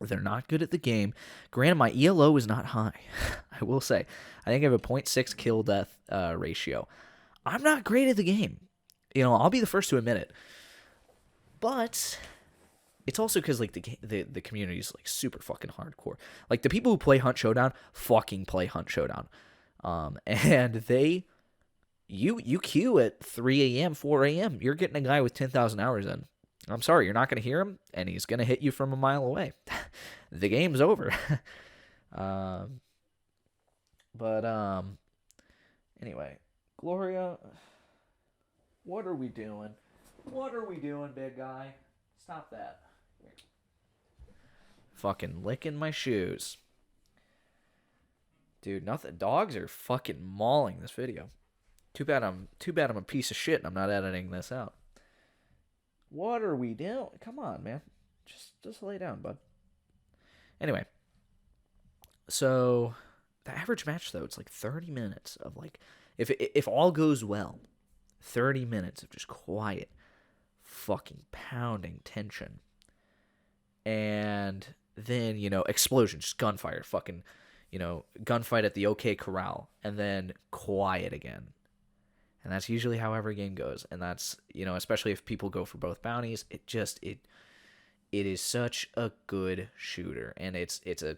They're not good at the game. Granted, my ELO is not high. I will say. I think I have a 0.6 kill death ratio. I'm not great at the game. I'll be the first to admit it. But it's also because like the community is like super fucking hardcore. Like the people who play Hunt Showdown fucking play Hunt Showdown, and you queue at 3 a.m., 4 a.m. You're getting a guy with 10,000 hours in. I'm sorry, you're not gonna hear him, and he's gonna hit you from a mile away. The game's over. Anyway, Gloria, what are we doing? What are we doing, big guy? Stop that. Here. Fucking licking my shoes. Dude, nothing. Dogs are fucking mauling this video. Too bad I'm a piece of shit and I'm not editing this out. What are we doing? Come on, man. Just lay down, bud. Anyway. So the average match though, it's like 30 minutes of like if all goes well, 30 minutes of just quiet fucking pounding tension. And then, explosion, just gunfire, fucking, gunfight at the OK Corral, and then quiet again. And that's usually how every game goes. And that's, especially if people go for both bounties, it is such a good shooter. And it's a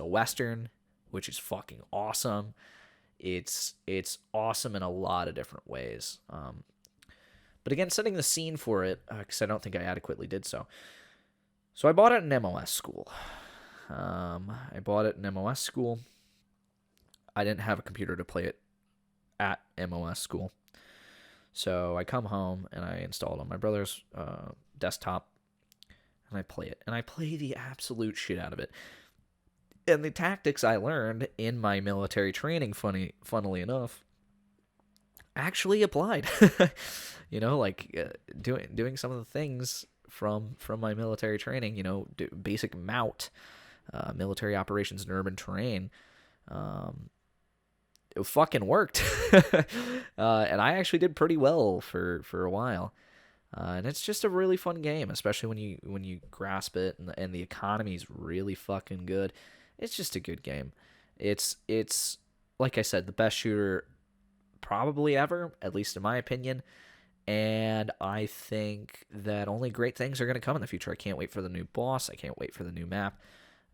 Western, which is fucking awesome. It's awesome in a lot of different ways. But again, setting the scene for it, because I don't think I adequately did so. So I bought it in MOS school. I didn't have a computer to play it at MOS school. So I come home and I install it on my brother's desktop. And I play it. And I play the absolute shit out of it. And the tactics I learned in my military training, funnily enough, actually applied. Doing some of the things from my military training, basic MOUT, military operations in urban terrain, it fucking worked. And I actually did pretty well for a while. And it's just a really fun game, especially when you grasp it and the economy's really fucking good. It's just a good game. It's like I said, the best shooter probably ever, at least in my opinion. And I think that only great things are going to come in the future. I can't wait for the new boss. I can't wait for the new map.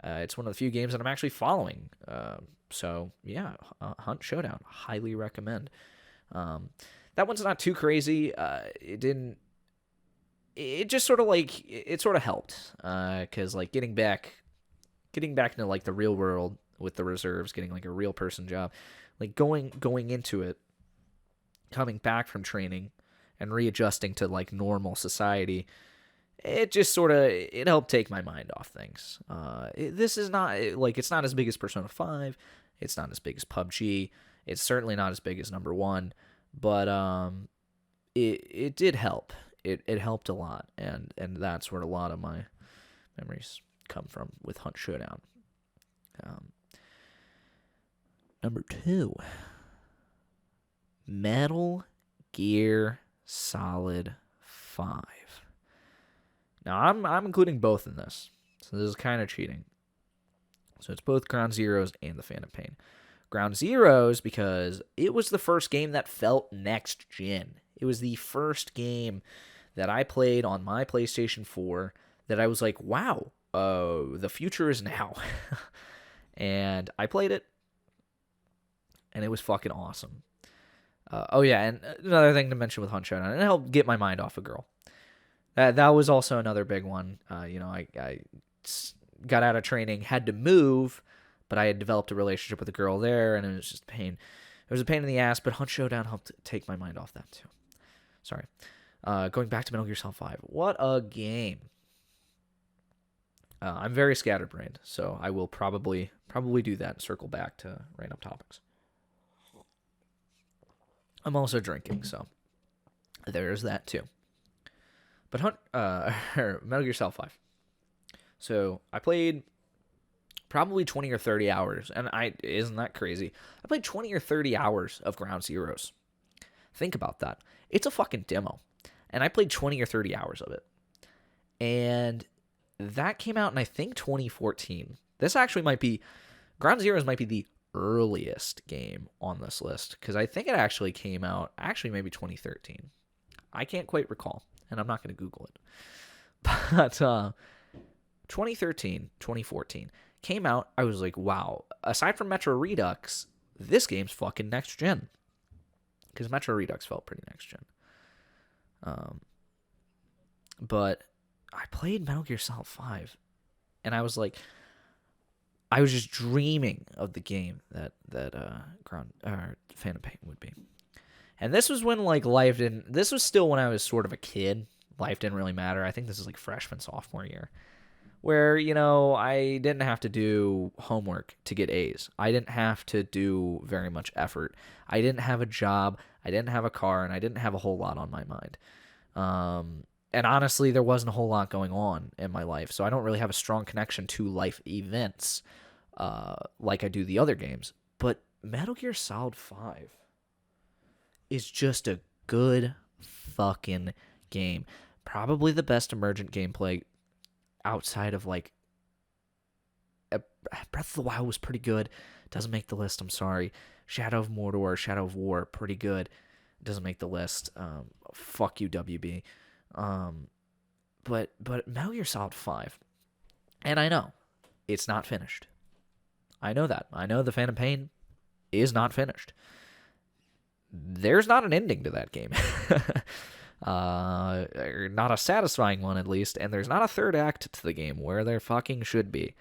It's one of the few games that I'm actually following. So yeah, Hunt Showdown, highly recommend. That one's not too crazy. It just sort of helped. Cause like getting back into like the real world with the reserves, getting like a real person job, like going into it, coming back from training and readjusting to like normal society, it just it helped take my mind off things. This is not it's not as big as Persona 5. It's not as big as PUBG. It's certainly not as big as number 1, but it did help. It helped a lot, and that's where a lot of my memories come from with Hunt Showdown. Number 2, Metal Gear Solid 5. Now I'm including both in this, so this is kind of cheating. So it's both Ground Zeroes and The Phantom Pain. Ground Zeroes because it was the first game that felt next gen. It was the first game that I played on my PlayStation 4 that I was like, wow, the future is now. And I played it, and it was fucking awesome. And another thing to mention with Hunt Showdown, it helped get my mind off a girl. That was also another big one. I got out of training, had to move, but I had developed a relationship with a girl there, and it was just pain. It was a pain in the ass, but Hunt Showdown helped take my mind off that too. Sorry. Going back to Metal Gear Solid 5. What a game. I'm very scatterbrained, so I will probably do that and circle back to random topics. I'm also drinking, so there's that too. But Metal Gear Solid 5. So I played probably 20 or 30 hours, and isn't that crazy? I played 20 or 30 hours of Ground Zeroes. Think about that. It's a fucking demo, and I played 20 or 30 hours of it. And that came out in, I think, 2014. This actually Ground Zeroes might be the earliest game on this list, because I think it actually came out, maybe 2013. I can't quite recall, and I'm not going to Google it. But 2013, 2014 came out. I was like, wow, aside from Metro Redux, this game's fucking next gen. Because Metro Redux felt pretty next gen. But I played Metal Gear Solid 5, and I was like, I was just dreaming of the game that Phantom Pain would be. And this was when like life didn't. This was still when I was sort of a kid. Life didn't really matter. I think this is like freshman, sophomore year, where I didn't have to do homework to get A's. I didn't have to do very much effort. I didn't have a job. I didn't have a car, and I didn't have a whole lot on my mind. And honestly, there wasn't a whole lot going on in my life, so I don't really have a strong connection to life events like I do the other games. But Metal Gear Solid 5 is just a good fucking game. Probably the best emergent gameplay outside of like Breath of the Wild was pretty good. Doesn't make the list, I'm sorry. Shadow of Mordor, Shadow of War, pretty good. Doesn't make the list. Fuck you, WB. But Metal Gear Solid 5, and I know it's not finished. I know that. I know the Phantom Pain is not finished. There's not an ending to that game. Not a satisfying one, at least, and there's not a third act to the game where there fucking should be.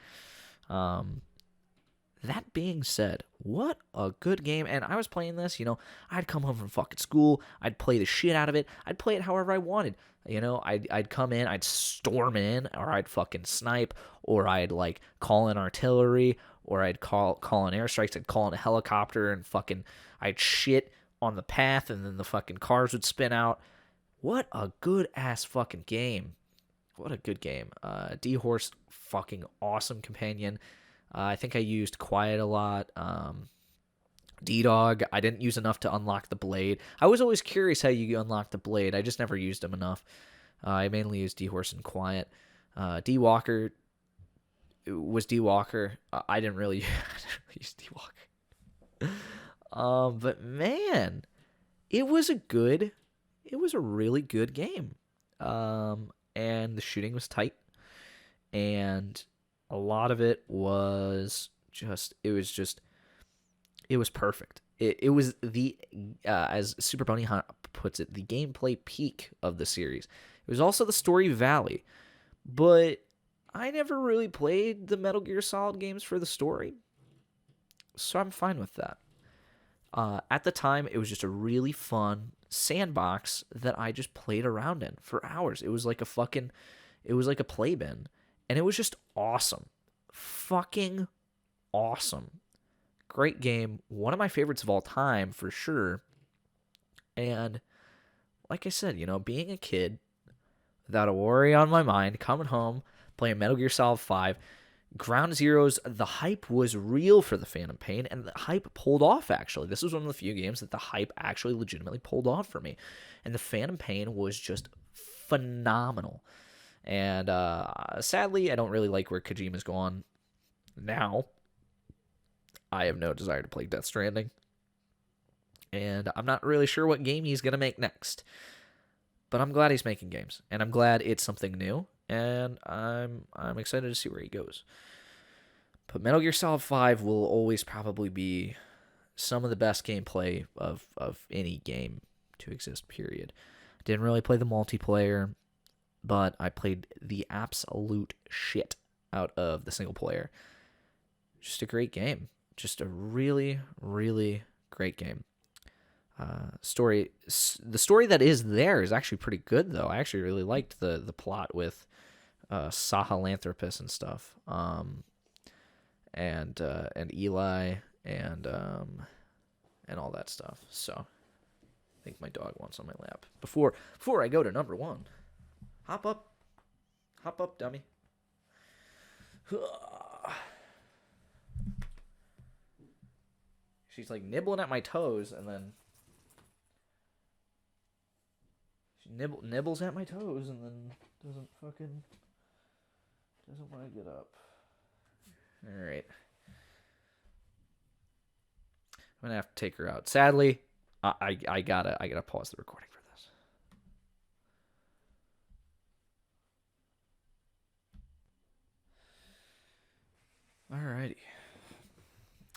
That being said, what a good game. And I was playing this, I'd come home from fucking school, I'd play the shit out of it, I'd play it however I wanted. I'd come in, I'd storm in, or I'd fucking snipe, or I'd like call in artillery, or I'd call in airstrikes, I'd call in a helicopter, and fucking I'd shit on the path, and then the fucking cars would spin out. What a good ass fucking game. What a good game. D-Horse, fucking awesome companion. I think I used Quiet a lot. D-Dog, I didn't use enough to unlock the blade. I was always curious how you unlock the blade. I just never used them enough. I mainly used D-Horse and Quiet. D-Walker was D-Walker. I didn't really use D-Walker. But man, it was a really good game. And the shooting was tight. And a lot of it was it was perfect. It was as Super Bunny Hunt puts it, the gameplay peak of the series. It was also the story valley, but I never really played the Metal Gear Solid games for the story, so I'm fine with that. At the time, it was just a really fun sandbox that I just played around in for hours. It was like a play bin, and it was just awesome. Fucking awesome. Great game. One of my favorites of all time, for sure. And like I said, being a kid without a worry on my mind, coming home, playing Metal Gear Solid 5, Ground Zeroes, the hype was real for the Phantom Pain, and the hype pulled off, actually. This was one of the few games that the hype actually legitimately pulled off for me. And the Phantom Pain was just phenomenal. And sadly, I don't really like where Kojima's gone now. I have no desire to play Death Stranding. And I'm not really sure what game he's going to make next. But I'm glad he's making games. And I'm glad it's something new. And I'm excited to see where he goes. But Metal Gear Solid 5 will always probably be some of the best gameplay of any game to exist, period. I didn't really play the multiplayer, but I played the absolute shit out of the single player. Just a great game. Just a really, really great game. The story that is there is actually pretty good, though. I actually really liked the plot with Sahelanthropus and stuff, and Eli and all that stuff. So I think my dog wants on my lap. Before I go to number one, hop up, dummy. She's like nibbling at my toes, and then she nibbles at my toes, and then doesn't want to get up. All right, I'm gonna have to take her out. Sadly, I gotta pause the recording for this. Alrighty.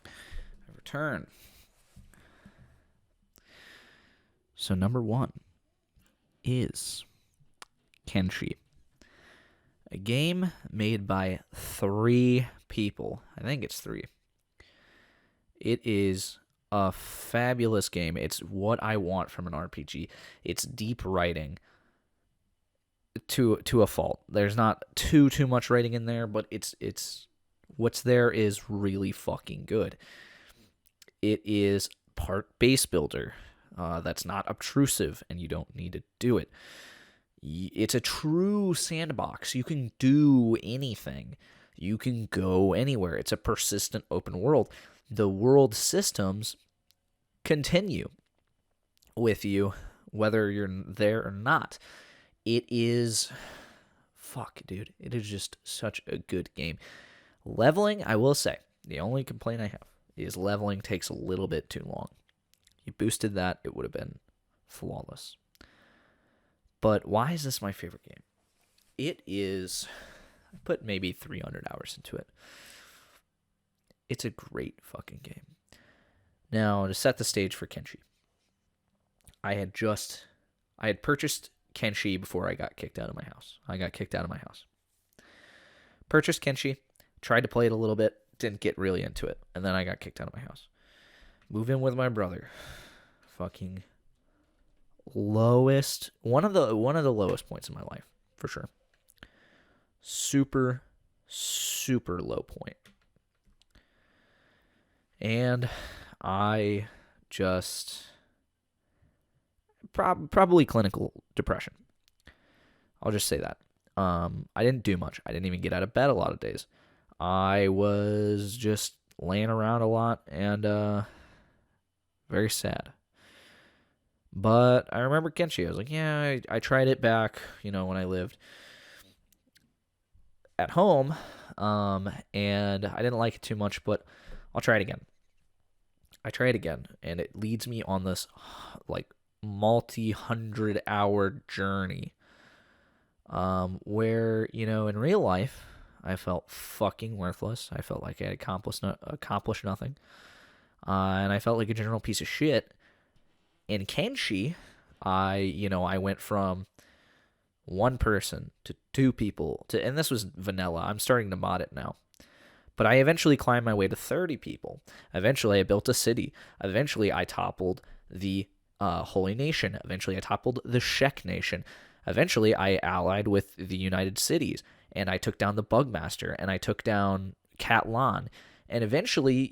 I return. So number one is Kenshi. A game made by 3 people. I think it's 3. It is a fabulous game. It's what I want from an RPG. It's deep writing to a fault. There's not too much writing in there, but it's what's there is really fucking good. It is part base builder. That's not obtrusive, and you don't need to do it. It's a true sandbox. You can do anything. You can go anywhere. It's a persistent open world. The world systems continue with you, whether you're there or not. It is... Fuck, dude. It is just such a good game. Leveling, I will say, the only complaint I have is leveling takes a little bit too long. You boosted that, it would have been flawless. But why is this my favorite game? It is... I put maybe 300 hours into it. It's a great fucking game. Now, to set the stage for Kenshi. I had purchased Kenshi before I got kicked out of my house. Purchased Kenshi, tried to play it a little bit, didn't get really into it, and then I got kicked out of my house. Move in with my brother. Fucking lowest, one of the lowest points in my life, for sure. Super low point. And I just probably clinical depression. I'll just say that. I didn't do much. I didn't even get out of bed a lot of days. I was just laying around a lot and very sad. But I remember Kenshi. I was like, yeah, I tried it back, when I lived at home, and I didn't like it too much, but I'll try it again. I try it again, and it leads me on this, multi-100-hour journey, where, in real life, I felt fucking worthless. I felt like I had accomplished nothing, and I felt like a general piece of shit. In Kenshi, I went from one person to two people and this was vanilla. I'm starting to mod it now. But I eventually climbed my way to 30 people. Eventually, I built a city. Eventually, I toppled the Holy Nation. Eventually, I toppled the Shek Nation. Eventually, I allied with the United Cities, and I took down the Bugmaster, and I took down Catlan. And eventually,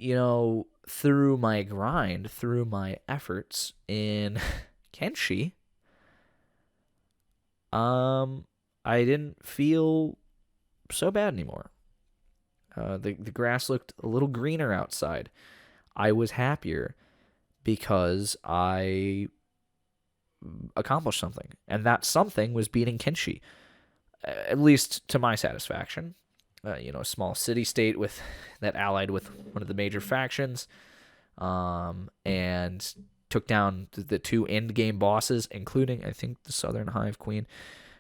through my grind, through my efforts in Kenshi, I didn't feel so bad anymore. The grass looked a little greener outside. I was happier because I accomplished something. And that something was beating Kenshi, at least to my satisfaction. A small city-state that allied with one of the major factions, and took down the two end-game bosses, including, I think, the Southern Hive Queen.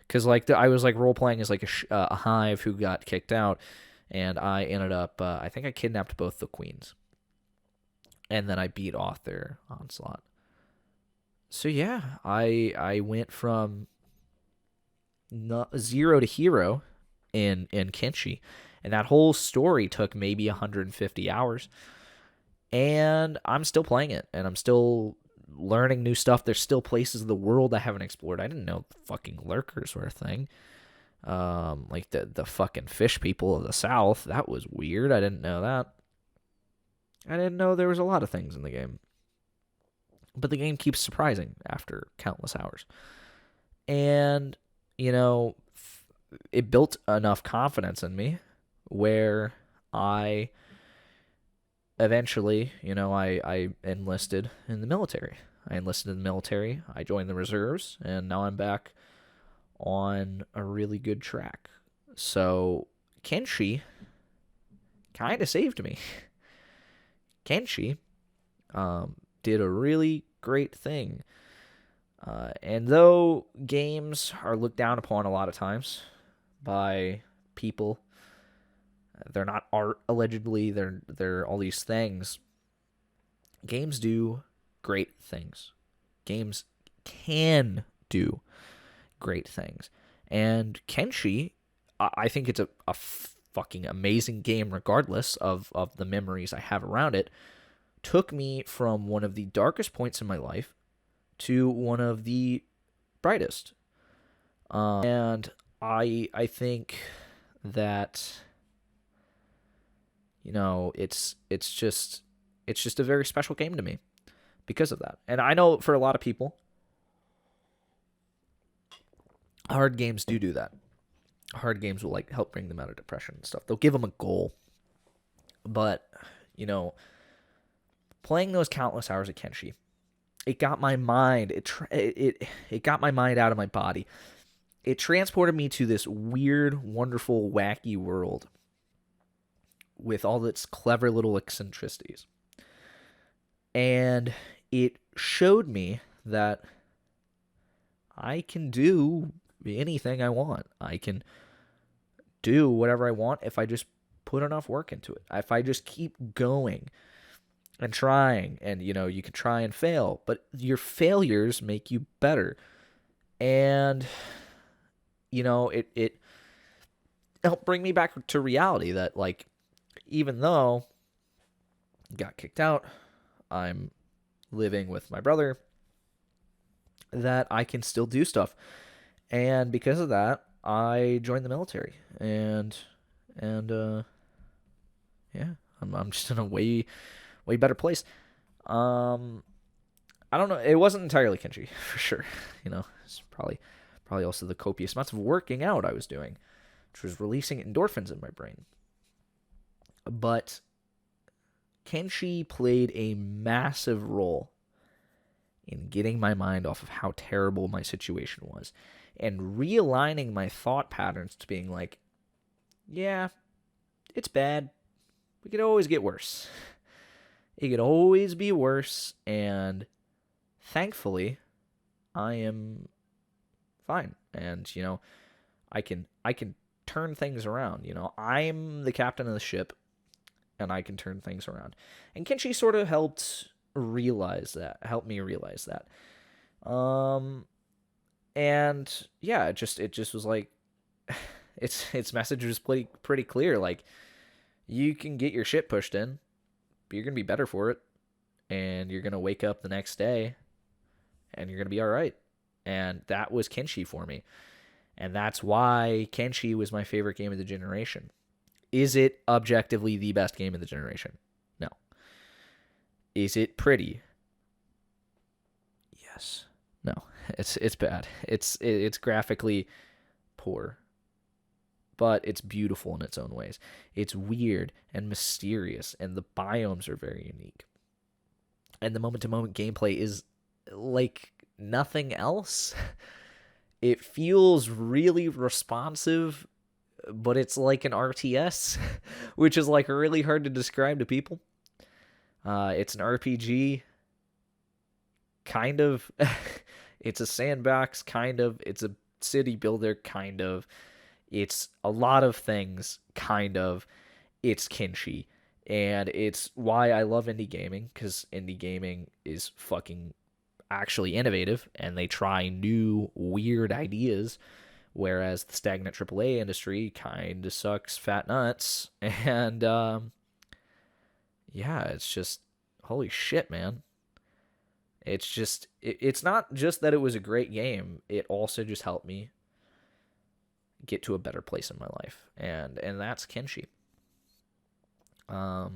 Because I was role-playing as a hive who got kicked out, and I ended up, I think I kidnapped both the queens. And then I beat off their onslaught. So yeah, I went from zero to hero in Kenshi, and that whole story took maybe 150 hours, and I'm still playing it, and I'm still learning new stuff. There's still places of the world I haven't explored. I didn't know fucking lurkers were a thing. The fucking fish people of the south, that was weird. I didn't know that. I didn't know there was a lot of things in the game, but the game keeps surprising after countless hours. And it built enough confidence in me where I eventually, I enlisted in the military. I joined the reserves, and now I'm back on a really good track. So Kenshi kind of saved me. Kenshi did a really great thing. And though games are looked down upon a lot of times by people, they're not art, allegedly, they're all these things. Games do great things. Games can do great things. And Kenshi, I think it's a fucking amazing game regardless of the memories I have around it. took me from one of the darkest points in my life to one of the brightest. And I think that, you know, it's just a very special game to me because of that. And I know for a lot of people, hard games do that. Hard games will like help bring them out of depression and stuff. They'll give them a goal. But, you know, playing those countless hours of Kenshi, it got my mind, it got my mind out of my body. It transported me to this weird, wonderful, wacky world with all its clever little eccentricities. And it showed me that I can do anything I want. I can do whatever I want if I just put enough work into it. If I just keep going and trying, and, you know, you can try and fail, but your failures make you better. And, you know, it helped bring me back to reality that, like, even though I got kicked out, I'm living with my brother, that I can still do stuff. And because of that, I joined the military. And yeah, I'm just in a way better place. I don't know. It wasn't entirely Kenshi, for sure. You know, it's probably also the copious amounts of working out I was doing, which was releasing endorphins in my brain. But Kenshi played a massive role in getting my mind off of how terrible my situation was and realigning my thought patterns to being like, yeah, it's bad. We could always get worse. It could always be worse, and thankfully, I am fine. And, you know, I can turn things around. You know, I'm the captain of the ship, and I can turn things around. And Kenshi sort of helped me realize that. And yeah, it just was like, its message was pretty clear. Like, you can get your shit pushed in, but you're gonna be better for it, and you're gonna wake up the next day, and you're gonna be all right. And that was Kenshi for me, and that's why Kenshi was my favorite game of the generation. Is it objectively the best game of the generation? No. Is it pretty? Yes. No. It's bad. It's graphically poor, but it's beautiful in its own ways. It's weird and mysterious, and the biomes are very unique. And the moment-to-moment gameplay is like nothing else. It feels really responsive, but it's like an RTS, which is like really hard to describe to people. It's an RPG, kind of. It's a sandbox, kind of. It's a city builder, kind of. It's a lot of things, kind of. It's Kenshi. And it's why I love indie gaming, because indie gaming is fucking actually innovative, and they try new, weird ideas, whereas the stagnant AAA industry kind of sucks fat nuts. And, yeah, it's just, holy shit, man. It's just, it's not just that it was a great game, it also just helped me get to a better place in my life, and that's Kenshi. I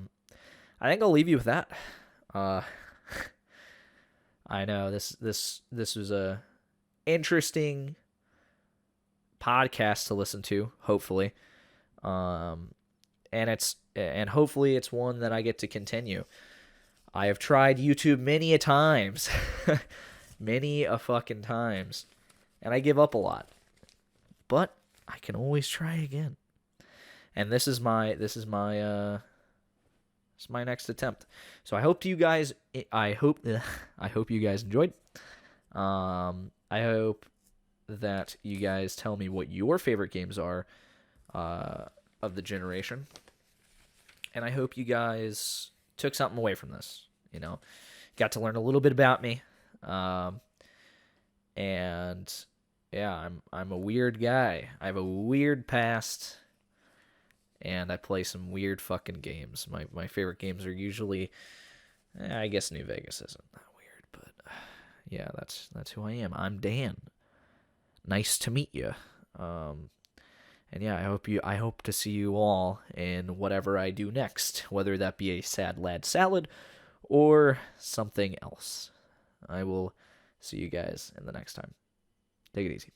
think I'll leave you with that. I know this was a interesting podcast to listen to, hopefully, and hopefully it's one that I get to continue. I have tried YouTube many a times, many a fucking times, and I give up a lot, but I can always try again. And this is my next attempt. So I hope you guys enjoyed. I hope that you guys tell me what your favorite games are of the generation. And I hope you guys took something away from this. You know, got to learn a little bit about me. And yeah, I'm a weird guy. I have a weird past, and I play some weird fucking games. My favorite games are usually I guess New Vegas isn't that weird, but yeah, that's who I am. I'm Dan. Nice to meet you. Um, and yeah, I hope to see you all in whatever I do next, whether that be a sad lad salad or something else. I will see you guys in the next time. Take it easy.